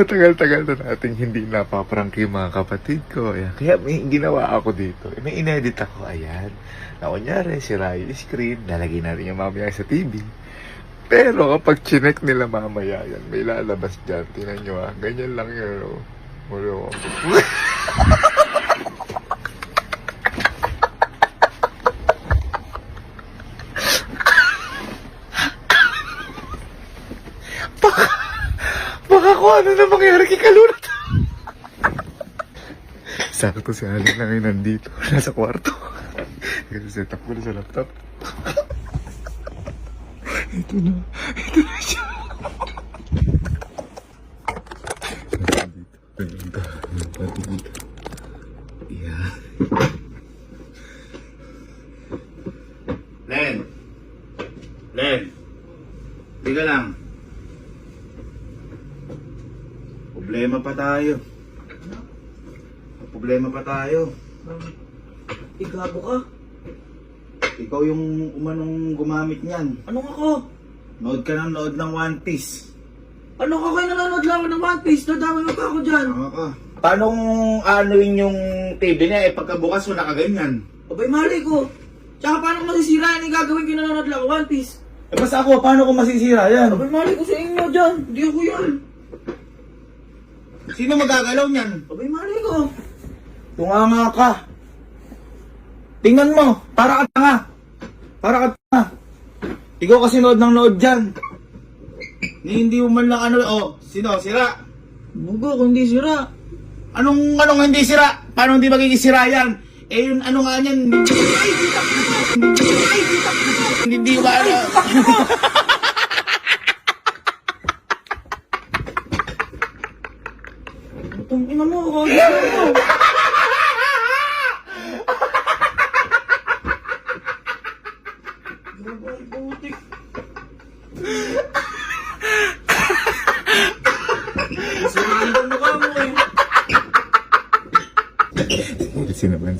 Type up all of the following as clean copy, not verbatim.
matagal-tagal na nating hindi napaprangke yung mga kapatid ko. Ayan. Kaya may ginawa ako dito. May inedit ako. Ayan. Na kunyari, sira yung screen. Lalagay natin yung mamaya sa TV. Pero kapag chinek nila mamaya yan, may lalabas dyan. Tingnan nyo ganyan lang yun. Oh. Baka kung ano na mangyari kay Kalunat. Sakto si Alan na ngayon nandito. Nasa kwarto. Set up ko na sa laptop. Ito na siya. Dito. Yeah. Len. Tiga lang. Problema pa tayo. Igago ka? Ikaw yung umanong gumamit niyan. Anong ako? Nood ka ng One Piece. Ano ka kayo nanonood lang ng One Piece? Nadamay mo pa ako dyan. Tama ka. Paano anuin yung TV niya pagkabukas mo nakaganyan? Abay, mali ko. Tsaka paano ko masisira yan yung gagawin ko nanonood lang ng One Piece? Basta ako, paano ko masisira yan? Abay, mali ko sa inyo dyan. Hindi ako yan. Sino magagalaw niyan? Abay, mali ko. Tunganga ka. Tingnan mo, para ka tanga. Ikaw kasi nood ng nood dyan. Hindi mo man lang sino, sira? Bugo, kung hindi sira. Anong hindi sira? Paano hindi magiging sira yan? Yun nga yan. Hindi ba Itong ina mo, ako gusto mo. Ay, butik. Sirahan ang mukha mo eh.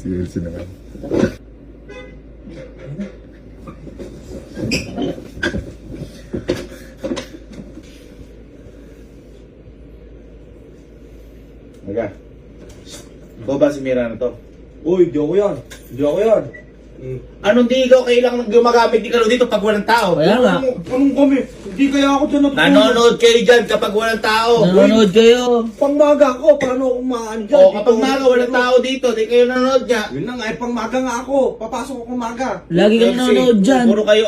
Si Elsie naman. Maga. Ikaw ba si Mira na to? Uy, di ako yan. Anong di ikaw kailangan gumagamit dito pag walang tao? Kaya nga. Anong kami? Hindi kaya ako dyan natutulog. Nanonood kayo dyan kapag walang tao. Nanonood kayo. Pangmaga ako, paano ako maan dyan? O kapag maga walang tao dito, di kayo nanonood niya. Yun na nga, pangmaga nga ako. Papasok ako maga. Lagi kang nanonood dyan. Puro kayo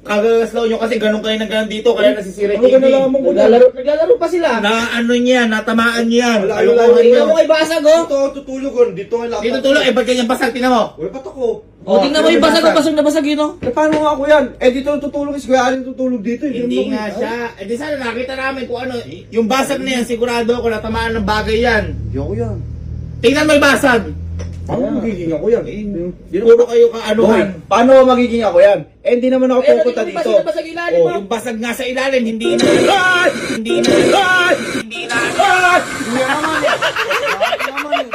kagagaslaw nyo kasi ganun kayo nagano dito, kaya nasisira Ano ka TV. nalaman ko dyan? Naglalaro pa sila. Na niya, natamaan niya. Wala, Kalokohan wala, niyo. Tingnan mo kay Basag, oh. Dito ako tutulog ko. Dito ang laptop. Dito tulog, ba't ganyan basag, tingnan mo? Uy, ba't ako? O, tingnan mo yung basag, basag na basag yun, oh. Paano nga ako yan? Dito tutulog. Si Kuya Alin tutulog dito. Hindi nga siya. Di sana nakita namin kung ano. Yung basag na yan, sigurado ako natamaan ng bagay yan. Hindi ako yan. Tingnan mo yung basag. Paano magiging ako yan? Puro kayo kaanuhan. Paano magiging ako yan? Hindi naman ako pupunta Tingnan mo yung dito. basag na basag ilalim, oh. Yung basag nga sa ilalim, hindi na. Hindi na. Hindi na. Hindi naman eh. Bakit naman eh.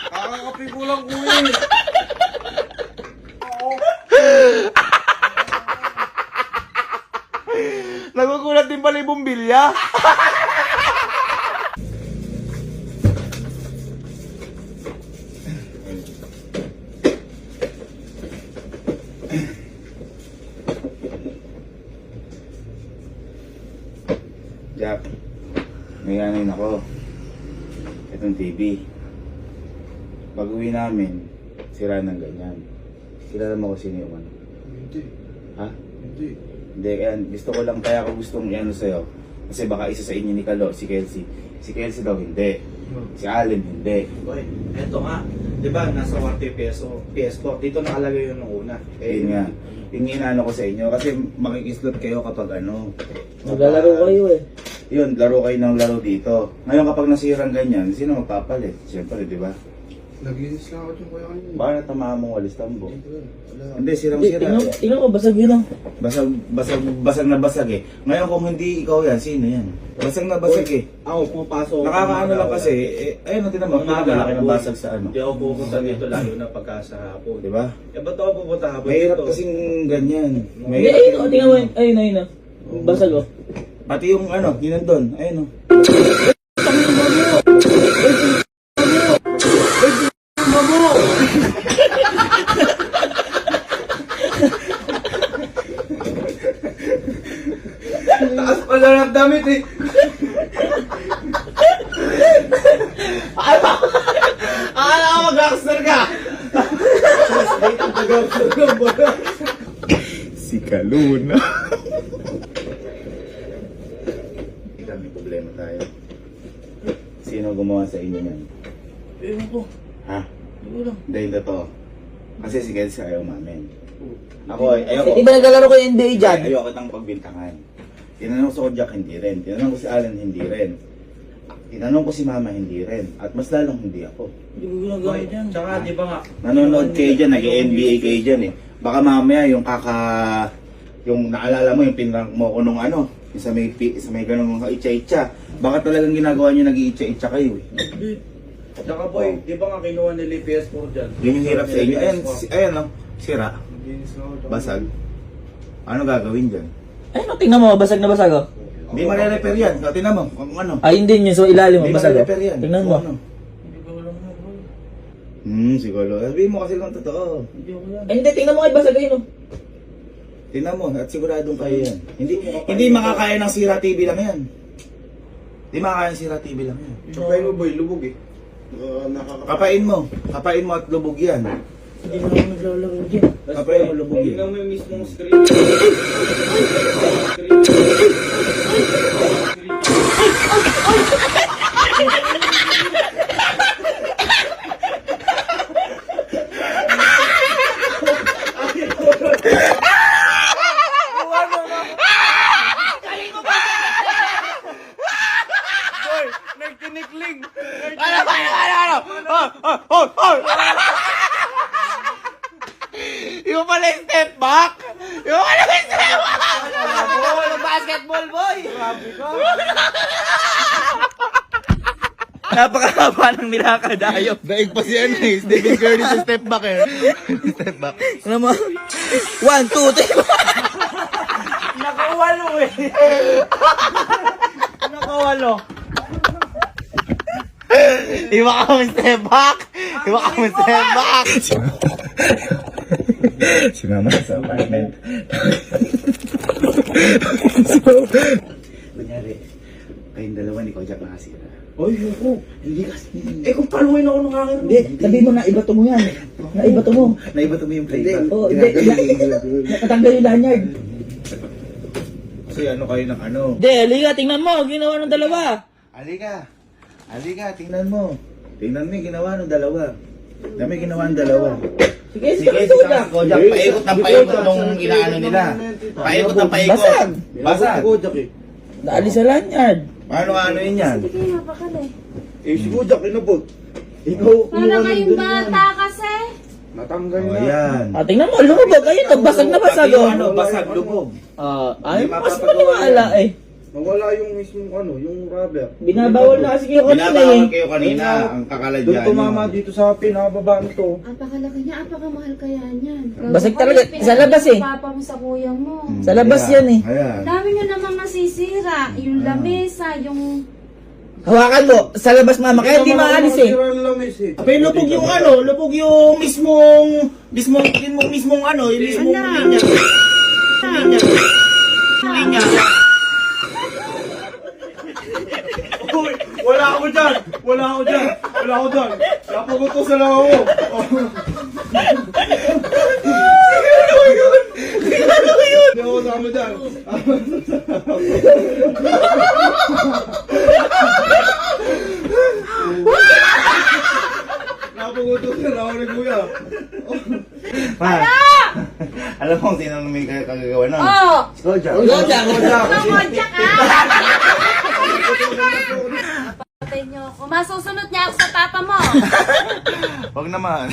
Kakakapi ko lang kuya eh. Nagugulat din pala yung bumbilya. Jack, may anin ako. Itong TV. Pag uwi namin, sira ng ganyan. Kilala mo ko sino yung ano? Hindi. Ha? Hindi. Hindi, kaya gusto ko lang, kaya ako gustong i-ano sa'yo. Kasi baka isa sa inyo ni Kalo, si Kelsey. Si Kelsey daw hindi. Si Allen hindi. Boy, eto nga. Di ba, nasa 1 PS4. Dito nakalagay yun nung una. Yun nga. Yung inaano ko sa inyo, kasi makikislot kayo kapag ano. Naglalaro kayo eh. Yun, laro kayo ng laro dito. Ngayon kapag nasirang ganyan, sino magpapalit? Siyempre, di ba? Naglinis lang ako dyan kuya kanina. Baka natamaan mong walis tambo. Wala. Hindi, sirang-sira. Tingnan ko, basag yun, oh. Basag na basag eh. Ngayon kung hindi ikaw yan, sino yan? Basag na basag eh. Ako, pumapasok. Nakakaano lang kasi, ayun, tinan mo, malaki ng basag sa ano. Hindi ako pupunta dito lalo na pagka sa hapon. Di ba? Ba't ako pupunta hapon Mahirap dito? kasing ganyan. Hindi, Mahirap ayun, oh. Tingnan mo, ayun, oh. Basag, oh. Pati yung ano, yun nandun, ayun o. Padala ng damit eh. Akala ko mag-gangster ka! Si Kaluna. May problema tayo. Sino gumawa sa inyo yan? Ewan ko. Ha? Hindi ko lang. Dahil totoo. Kasi si Kelsey ayaw mamin. Ako, ayoko. Di ba naglalaro ko yung NBA dyan? Ayoko itang pagbintangan. Tinanong ko si Kojak, hindi rin. Tinanong ko si Alan, hindi rin. Tinanong ko si Mama, hindi rin. At mas lalong hindi ako. Hindi ko ginagamit yan. Tsaka di ba nga? Nanonood kayo dyan, nag-NBA kayo dyan eh. Baka mamaya yung yung naalala mo, yung pinrank mo ko nung ano, yung sa may ganung itcha-itcha. Baka talagang ginagawa nyo nag-iitcha-itcha kayo eh. Hindi. Tsaka boy, di ba nga kinuha nila yung PS4 dyan? Yun yung hirap sa inyo. Ayan, ayan no, sira, Linis na ako, tsaka- basag. Ano gagawin dyan? Ayun, tingnan mo, basag na basag oh. Hindi ma-repair yan. Tingnan mo, kung ano. Ay, hindi yun, so ilalim mo, Hindi basag oh. ma-repair yan. Tingnan Kung mo. ano. Hindi ko alam mo, boy. Siguro. Sabihin mo kasi kung totoo. Hindi ko yan. Ay, hindi, tingnan mo kay basag ayun oh. Tingnan mo, at siguradong kayo yan. Hindi makakaya ng Sira TV lang yan. Hindi makakaya ng Sira TV lang yan. Tsaka mo boy, lubog eh. Kapain mo at lubog yan. Hindi na ako naglalaro dyan. Kapain mo, lubog yan. Tingnan mo yung mismong screen. Boy, nagtinikling. Yung pala yung step back! Yung pala yung step back! Basketball boy! Napakahaba ng nilakadayo. Daig pa si ano eh. Stephen Curry sa step back eh. Step back. Ano mo? 1, 2, 3. Nakawalo eh. Nakawalo. Iwa kami step back! Iwa kami step back! Si Mama sa apartment. Kunyari, kayong dalawa ni Kojak nakasira. Oy, ako. Hindi kasi. Eh, kung paluin ako ng akin. Hindi, sabihin mo na ibato mo yan. Naibato mo. Naiba mo yung playback. Oo, hindi. Nakatanggal yung lanyard. Kasi ano kayo ng ano. Hindi, halika, tingnan mo. Ginawa ng dalawa. Halika, tingnan mo. Tingnan mo yung ginawa ng dalawa. Dami ginawa ng dalawa. Sige, Si sige, Casey sige. sa Kojak, paikot ng paikot nung inaano nila. Paikot ng paikot. Basag. Basag. Kojak eh. Naalis sa lanyard. Paano ano yun yan? Sige, napakali. Eh, si Kojak, inabot. Ikaw, Para kayong bata kasi. natanggal O na. yan. Ah, tingnan mo, lumubog. Ayun, nagbasag na basag. Pati yung Oh. ano, basag, lubog. Ay, Hindi mas mapapagawa maniwala eh. Nawala yung mismong ano, yung rubber. Binabawal na kasi kayo kanina Binabawal eh. kayo kanina, ang kakalad Doon dyan. tumama dito sa pinakababa nito. Apakalaki niya, apakamahal kaya niyan. Basag Gago talaga. ka, Sa labas eh. Papa mo sa kuya mo. Sa labas yan eh. Ayan. Dami niyo namang nasisira. Yung lamesa, yung... Hawakan mo, sa labas mama, kaya hindi maalis eh. Sira ng lamis eh. Abay, lubog yung ano, lubog yung mismong ano, yung mismong Ano? linya. Uy, wala ako dyan! Wala ako dyan! Napagutusan lang ako! Hindi ako sama dyan! Napagutusan lang ako ni Kuya! Pa, alam mo kung sino may kagagawa nun? Oh! Si Kojak. Kojak. Kamodya ka! Patay niyo ako. Masusunod niya ako sa papa mo. Wag naman.